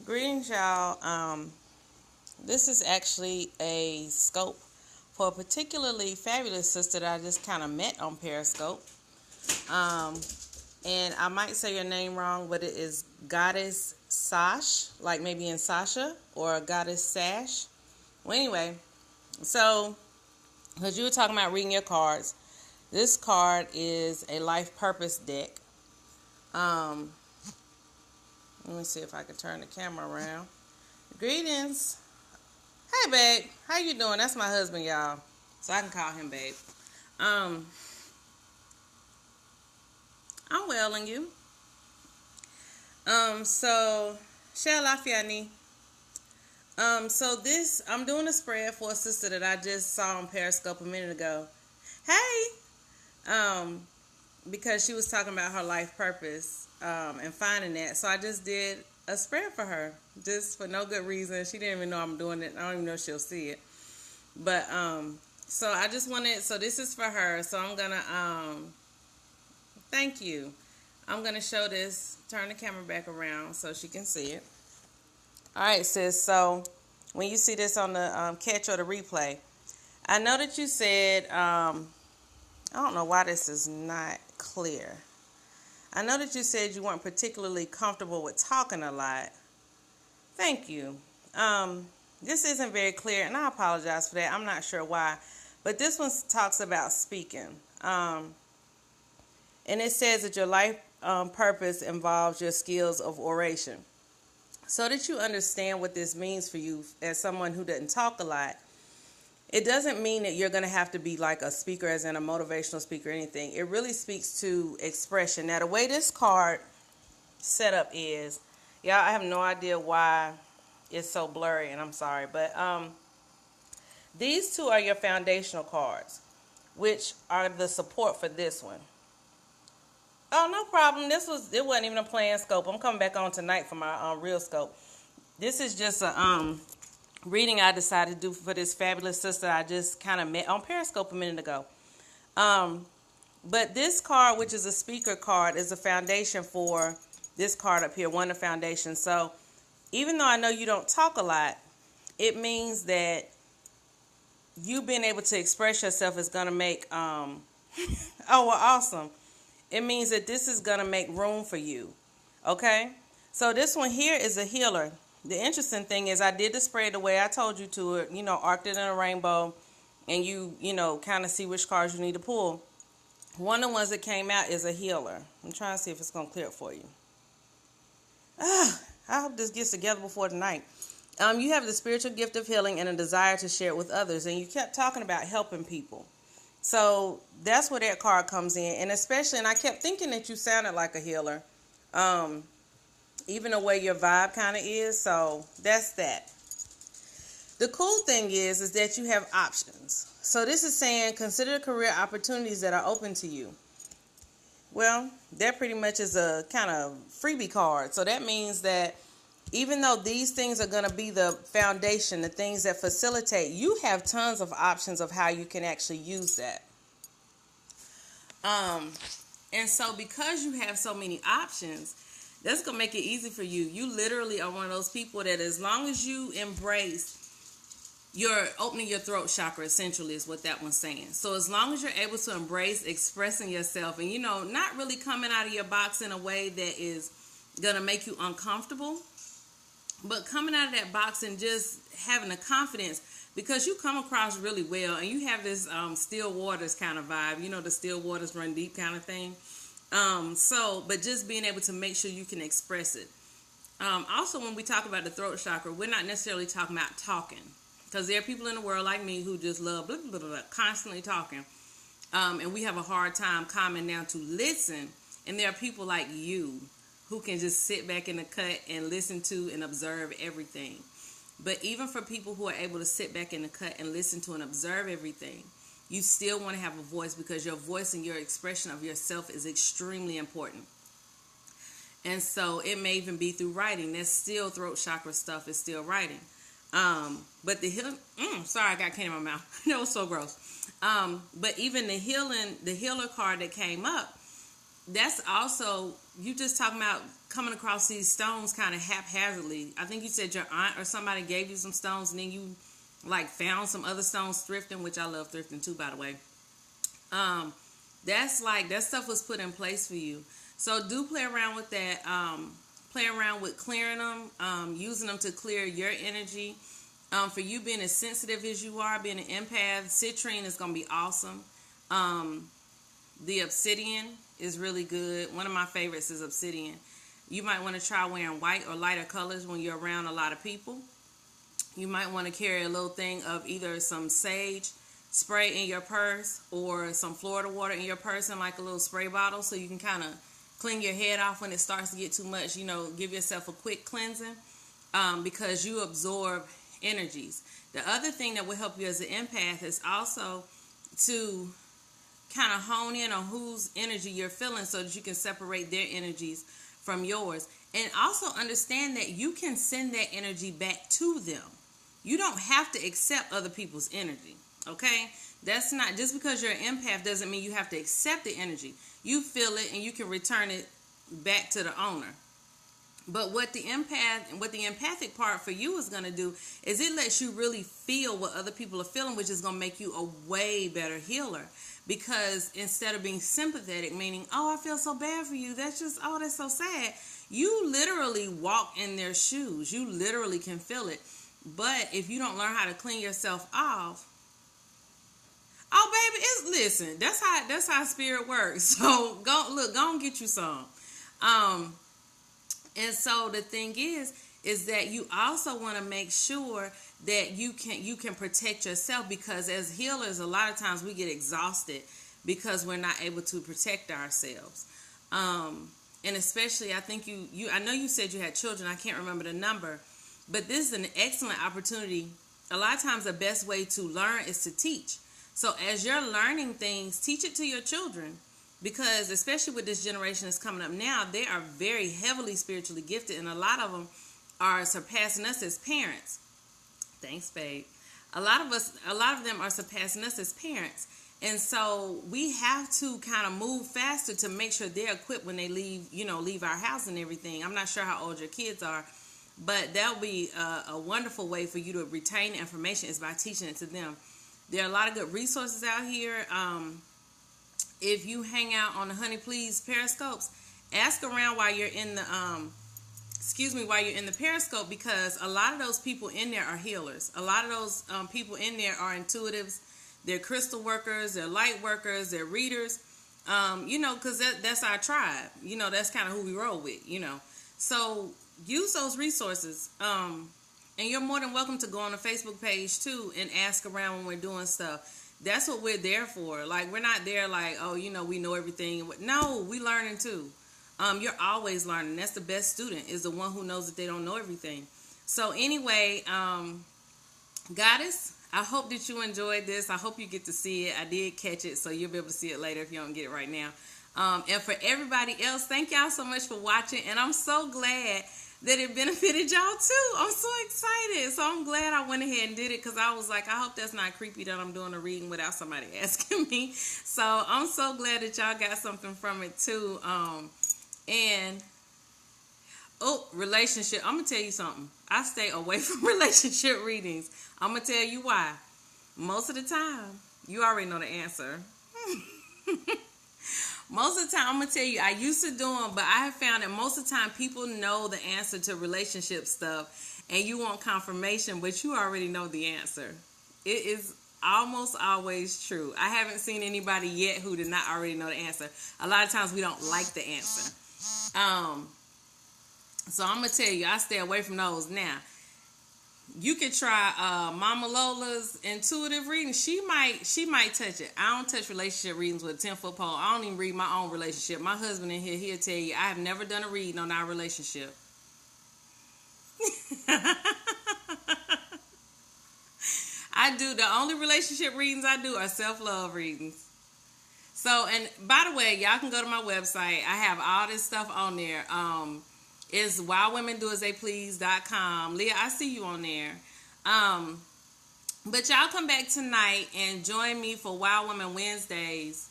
Greetings, y'all. This is actually a scope for a particularly fabulous sister that I just kind of met on Periscope. Um, and I might say your name wrong, but it is Goddess Sash, like maybe in Sasha, or Goddess Sash. Well, anyway, so because you were talking about reading your cards, this card is a life purpose deck. Um, Let me see if I can turn the camera around. Greetings. Hey, babe. How you doing? That's my husband, y'all. So I can call him babe. Um, I'm well, and you? So, Shell Lafiani. So I'm doing a spread for a sister that I just saw on Periscope a minute ago. Hey! Because she was talking about her life purpose, and finding that. So I just did a spread for her, just for no good reason. She didn't even know I'm doing it. I don't even know if she'll see it. But, so I just wanted, so this is for her. So I'm going to, thank you. I'm going to show this, turn the camera back around so she can see it. All right, sis. So when you see this on the Katch or the replay, I know that you said, I don't know why this is not clear. I know that you said you weren't particularly comfortable with talking a lot. Thank you. This isn't very clear, and I apologize for that. I'm not sure why. But this one talks about speaking. And it says that your life purpose involves your skills of oration. So that you understand what this means for you as someone who doesn't talk a lot, it doesn't mean that you're going to have to be like a speaker, as in a motivational speaker or anything. It really speaks to expression. Now, the way this card setup is, y'all, I have no idea why it's so blurry, and I'm sorry, but these two are your foundational cards, which are the support for this one. Oh, no problem. It wasn't even a planned scope. I'm coming back on tonight for my real scope. This is just a reading I decided to do for this fabulous sister I just kind of met on Periscope a minute ago. But this card, which is a speaker card, is a foundation for this card up here, one of the foundations. So even though I know you don't talk a lot, it means that you being able to express yourself is going to make, oh, well, awesome. It means that this is going to make room for you, okay? So this one here is a healer. The interesting thing is I did the spread the way I told you to it, arced it in a rainbow, and you kind of see which cards you need to pull. One of the ones that came out is a healer. I'm trying to see if it's going to clear it for you. I hope this gets together before tonight. You have the spiritual gift of healing and a desire to share it with others, and you kept talking about helping people. So that's where that card comes in, and I kept thinking that you sounded like a healer, even the way your vibe kind of is. So that's that. The cool thing is that you have options. So this is saying consider the career opportunities that are open to you. Well, that pretty much is a kind of freebie card. So that means that even though these things are going to be the foundation, the things that facilitate, you have tons of options of how you can actually use that. And so because you have so many options, that's going to make it easy for you. You literally are one of those people that as long as you embrace, you're opening your throat chakra, essentially, is what that one's saying. So as long as you're able to embrace expressing yourself and, not really coming out of your box in a way that is going to make you uncomfortable, but coming out of that box and just having the confidence, because you come across really well and you have this still waters kind of vibe, the still waters run deep kind of thing. But just being able to make sure you can express it. Also, when we talk about the throat chakra, we're not necessarily talking about talking, because there are people in the world like me who just love blah, blah, blah, blah, constantly talking. And we have a hard time calming down to listen. And there are people like you who can just sit back in the cut and listen to and observe everything. But even for people who are able to sit back in the cut and listen to and observe everything, you still want to have a voice, because your voice and your expression of yourself is extremely important. And so it may even be through writing. That's still throat chakra stuff, is still writing. But the healing, sorry, I got candy in my mouth. That was so gross. But even the healer card that came up, that's also, you just talking about coming across these stones kind of haphazardly. I think you said your aunt or somebody gave you some stones, and then you like found some other stones thrifting, which I love thrifting too, by the way. That's like, that stuff was put in place for you. So do play around with that. Play around with clearing them, using them to clear your energy. For you being as sensitive as you are, being an empath, citrine is going to be awesome. The obsidian is really good. One of my favorites is obsidian. You might want to try wearing white or lighter colors when you're around a lot of people. You might want to carry a little thing of either some sage spray in your purse or some Florida water in your purse in like a little spray bottle, so you can kind of clean your head off when it starts to get too much. You know, give yourself a quick cleansing, because you absorb energies. The other thing that will help you as an empath is also to kind of hone in on whose energy you're feeling, so that you can separate their energies from yours. And also understand that you can send that energy back to them. You don't have to accept other people's energy, okay? That's not, just because you're an empath doesn't mean you have to accept the energy. You feel it and you can return it back to the owner. But what the empathic part for you is going to do is it lets you really feel what other people are feeling, which is going to make you a way better healer. Because instead of being sympathetic, meaning, oh, I feel so bad for you, that's just, oh, that's so sad. You literally walk in their shoes. You literally can feel it. But if you don't learn how to clean yourself off, oh, baby, listen, that's how spirit works. So go and get you some. And so the thing is that you also want to make sure that you can protect yourself, because as healers, a lot of times we get exhausted because we're not able to protect ourselves. And especially, I think I know you said you had children. I can't remember the number, but this is an excellent opportunity. A lot of times the best way to learn is to teach. So as you're learning things, teach it to your children. Because especially with this generation that's coming up now, they are very heavily spiritually gifted, and a lot of them are surpassing us as parents. Thanks, babe. A lot of them are surpassing us as parents. And so we have to kind of move faster to make sure they're equipped when they leave our house and everything. I'm not sure how old your kids are, but that'll be a wonderful way for you to retain the information, is by teaching it to them. There are a lot of good resources out here. If you hang out on the Honey Please Periscopes, ask around while you're in the Periscope, because a lot of those people in there are healers. A lot of those people in there are intuitives. They're crystal workers. They're light workers. They're readers. Because that's our tribe. That's kind of who we roll with. So use those resources. And you're more than welcome to go on the Facebook page too and ask around when we're doing stuff. That's what we're there for. Like, we're not there like, oh, we know everything. No, we learning too. You're always learning. That's the best student, is the one who knows that they don't know everything. So anyway, Goddess, I hope that you enjoyed this. I hope you get to see it. I did catch it, so you'll be able to see it later if you don't get it right now. And for everybody else, thank y'all so much for watching. And I'm so glad that it benefited y'all too. I'm so excited. So I'm glad I went ahead and did it, because I was like, I hope that's not creepy that I'm doing a reading without somebody asking me. So I'm so glad that y'all got something from it too. Relationship. I'm going to tell you something. I stay away from relationship readings. I'm going to tell you why. Most of the time, you already know the answer. Most of the time, I'm going to tell you, I used to do them, but I have found that most of the time people know the answer to relationship stuff, and you want confirmation, but you already know the answer. It is almost always true. I haven't seen anybody yet who did not already know the answer. A lot of times we don't like the answer. So I'm going to tell you, I stay away from those. Now, you could try Mama Lola's intuitive reading. She might touch it. I don't touch relationship readings with a 10-foot pole. I don't even read my own relationship. My husband in here, he'll tell you, I have never done a reading on our relationship. I do. The only relationship readings I do are self-love readings. So, and by the way, y'all can go to my website. I have all this stuff on there. It's wildwomendoastheyplease.com. Leah, I see you on there. But y'all come back tonight and join me for Wild Women Wednesdays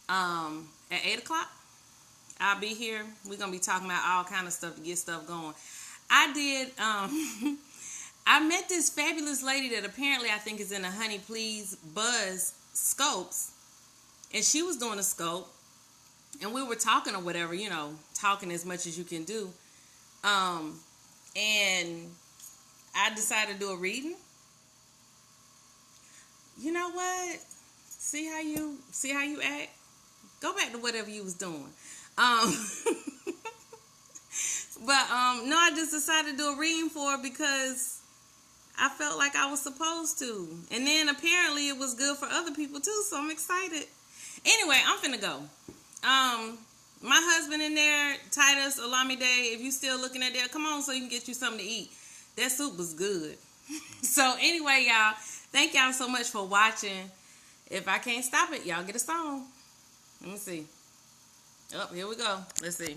at 8 o'clock. I'll be here. We're going to be talking about all kind of stuff to get stuff going. I did, I met this fabulous lady that apparently I think is in a Honey Please Buzz Scopes. And she was doing a scope. And we were talking or whatever, you know, talking as much as you can do. And I decided to do a reading. You know what? See how you act? Go back to whatever you was doing. But no, I just decided to do a reading for her because I felt like I was supposed to. And then apparently it was good for other people too, so I'm excited. Anyway, I'm finna go. My husband in there, Titus Olamide, if you still looking at that, come on so you can get you something to eat. That soup was good. So anyway, y'all, thank y'all so much for watching. If I can't stop it, y'all get a song. Let me see. Oh, here we go. Let's see.